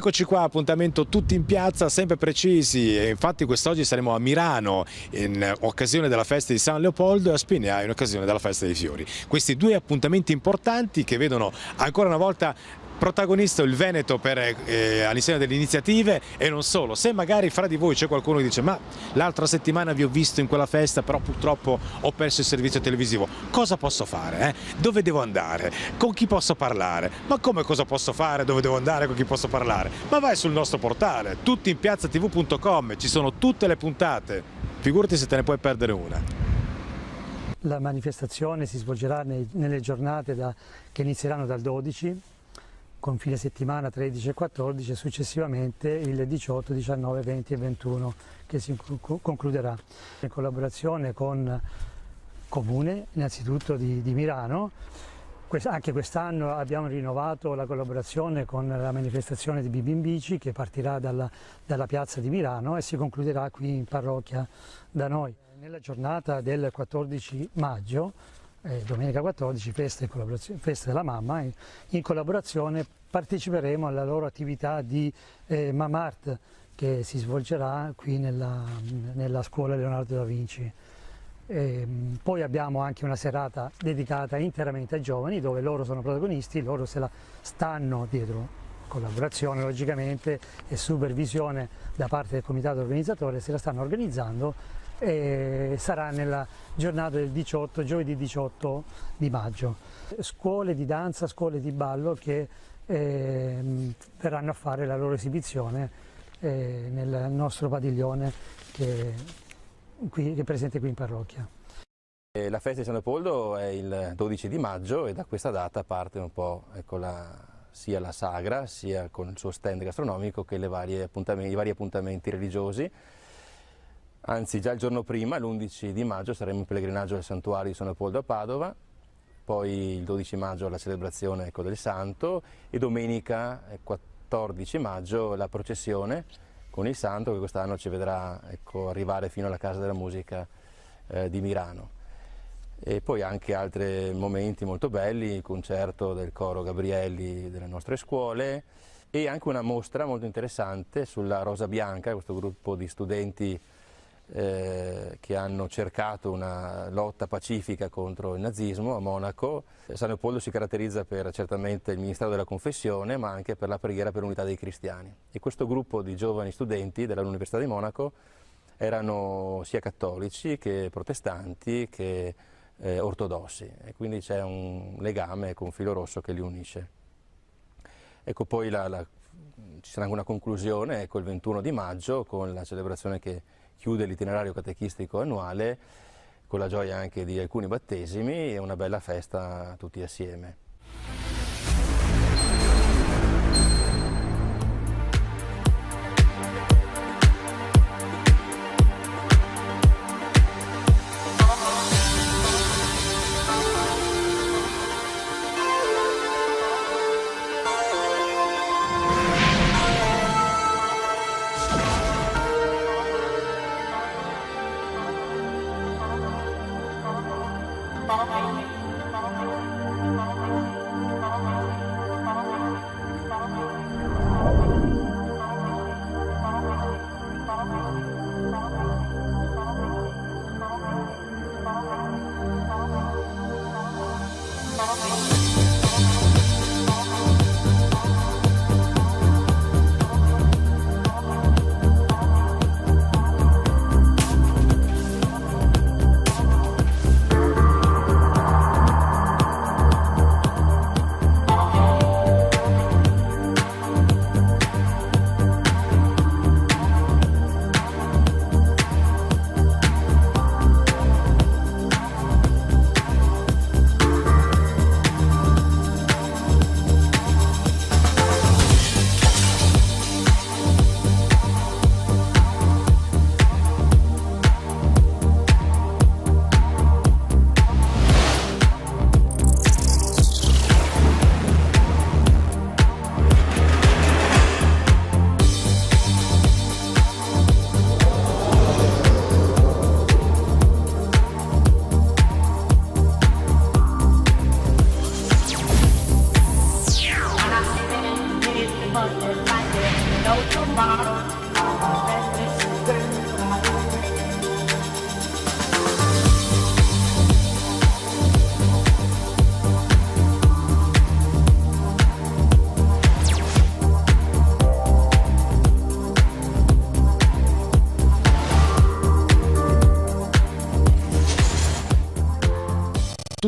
Eccoci qua, appuntamento tutti in piazza, sempre precisi, e infatti quest'oggi saremo a Mirano in occasione della festa di San Leopoldo e a Spinea in occasione della festa dei fiori. Questi due appuntamenti importanti che vedono ancora una volta protagonista il Veneto per all'insieme delle iniziative e non solo. Se magari fra di voi c'è qualcuno che dice ma l'altra settimana vi ho visto in quella festa però purtroppo ho perso il servizio televisivo, cosa posso fare? Dove devo andare? Con chi posso parlare? Ma come cosa posso fare? Dove devo andare? Con chi posso parlare? Ma vai sul nostro portale tuttiinpiazzatv.com, ci sono tutte le puntate, figurati se te ne puoi perdere una. La manifestazione si svolgerà nelle giornate che inizieranno dal 12, con fine settimana 13 e 14 e successivamente il 18, 19, 20 e 21 che si concluderà. In collaborazione con Comune, innanzitutto di Mirano, anche quest'anno abbiamo rinnovato la collaborazione con la manifestazione di Bibi in Bici che partirà dalla piazza di Mirano e si concluderà qui in parrocchia da noi. Nella giornata del 14 maggio, domenica 14, festa della mamma, in collaborazione parteciperemo alla loro attività di Mamart che si svolgerà qui nella scuola Leonardo da Vinci. Poi abbiamo anche una serata dedicata interamente ai giovani dove loro sono protagonisti, loro se la stanno dietro collaborazione logicamente e supervisione da parte del comitato organizzatore, se la stanno organizzando. Sarà nella giornata del 18, giovedì 18 di maggio. Scuole di danza, scuole di ballo che verranno a fare la loro esibizione nel nostro padiglione che è presente qui in parrocchia. La festa di San Leopoldo è il 12 di maggio e da questa data parte un po' sia la sagra, sia con il suo stand gastronomico che i vari appuntamenti religiosi. Anzi, già il giorno prima, l'11 di maggio, saremo in pellegrinaggio al santuario di San Leopoldo a Padova, poi il 12 maggio la celebrazione del Santo e domenica 14 maggio la processione con il Santo che quest'anno ci vedrà arrivare fino alla Casa della Musica di Mirano. E poi anche altri momenti molto belli, il concerto del coro Gabrielli delle nostre scuole e anche una mostra molto interessante sulla Rosa Bianca, questo gruppo di studenti che hanno cercato una lotta pacifica contro il nazismo a Monaco. San Leopoldo si caratterizza per certamente il Ministero della Confessione ma anche per la preghiera per l'unità dei cristiani e questo gruppo di giovani studenti dell'Università di Monaco erano sia cattolici che protestanti che ortodossi e quindi c'è un legame con un filo rosso che li unisce. Ecco, poi ci sarà anche una conclusione il 21 di maggio con la celebrazione che chiude l'itinerario catechistico annuale con la gioia anche di alcuni battesimi e una bella festa tutti assieme.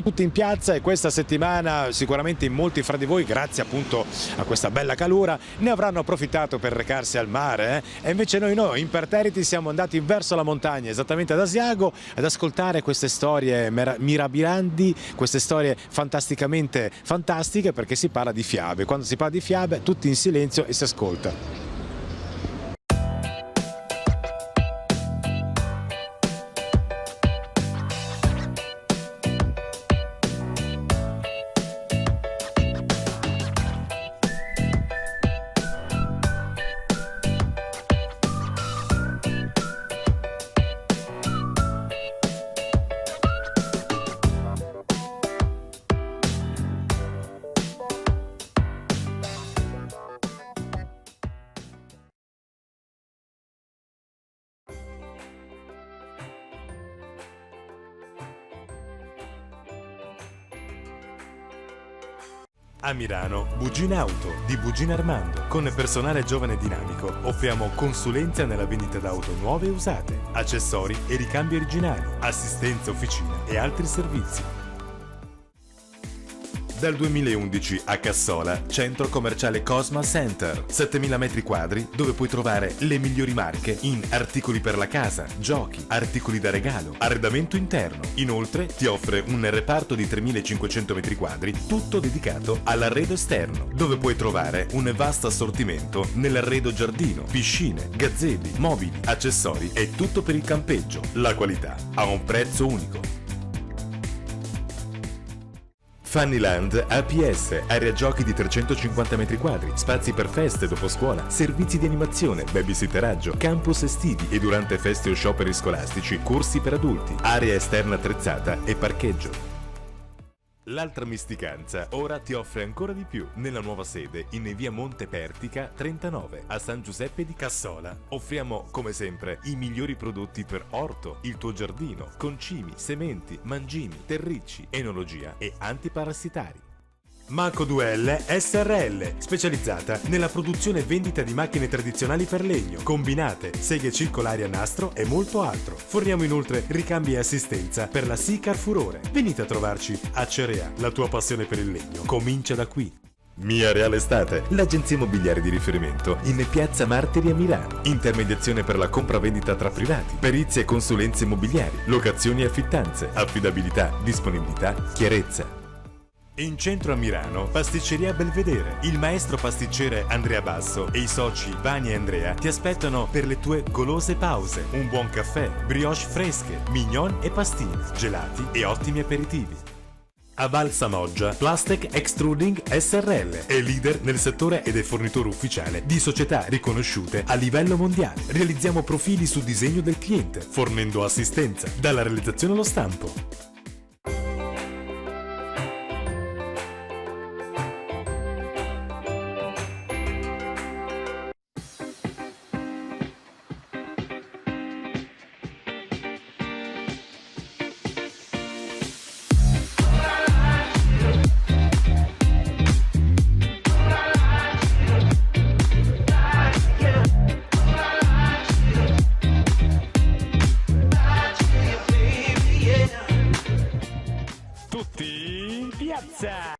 tutti in piazza e questa settimana sicuramente in molti fra di voi, grazie appunto a questa bella calura, ne avranno approfittato per recarsi al mare, e invece noi imperterriti siamo andati verso la montagna, esattamente ad Asiago, ad ascoltare queste storie mirabilanti, queste storie fantasticamente fantastiche, perché si parla di fiabe. Quando si parla di fiabe tutti in silenzio e si ascolta. A Milano, Bugine Auto di Bugine Armando. Con personale giovane e dinamico offriamo consulenza nella vendita d'auto nuove e usate, accessori e ricambi originali, assistenza officina e altri servizi. Dal 2011 a Cassola, centro commerciale Cosma Center, 7000 metri quadri dove puoi trovare le migliori marche in articoli per la casa, giochi, articoli da regalo, arredamento interno. Inoltre ti offre un reparto di 3500 metri quadri tutto dedicato all'arredo esterno, dove puoi trovare un vasto assortimento nell'arredo giardino, piscine, gazebo, mobili, accessori e tutto per il campeggio. La qualità a un prezzo unico. Funnyland APS, area giochi di 350 metri quadri, spazi per feste dopo scuola, servizi di animazione, babysitteraggio, campus estivi e durante feste o scioperi scolastici, corsi per adulti, area esterna attrezzata e parcheggio. L'altra Misticanza ora ti offre ancora di più nella nuova sede in via Monte Pertica 39 a San Giuseppe di Cassola. Offriamo come sempre i migliori prodotti per orto, il tuo giardino, concimi, sementi, mangimi, terricci, enologia e antiparassitari. Maco 2L SRL, specializzata nella produzione e vendita di macchine tradizionali per legno, combinate, seghe circolari a nastro e molto altro. Forniamo inoltre ricambi e assistenza per la Sicar Furore. Venite a trovarci a Cerea, la tua passione per il legno comincia da qui. Mia Reale Estate, l'agenzia immobiliare di riferimento in piazza Martiri a Milano. Intermediazione per la compravendita tra privati, perizie e consulenze immobiliari, locazioni e affittanze, affidabilità, disponibilità, chiarezza. In centro a Milano, Pasticceria Belvedere. Il maestro pasticcere Andrea Basso e i soci Vania e Andrea ti aspettano per le tue golose pause. Un buon caffè, brioche fresche, mignon e pastine, gelati e ottimi aperitivi. A Val Samoggia, Plastic Extruding SRL è leader nel settore ed è fornitore ufficiale di società riconosciute a livello mondiale. Realizziamo profili su disegno del cliente, fornendo assistenza dalla realizzazione allo stampo. Tutti in piazza!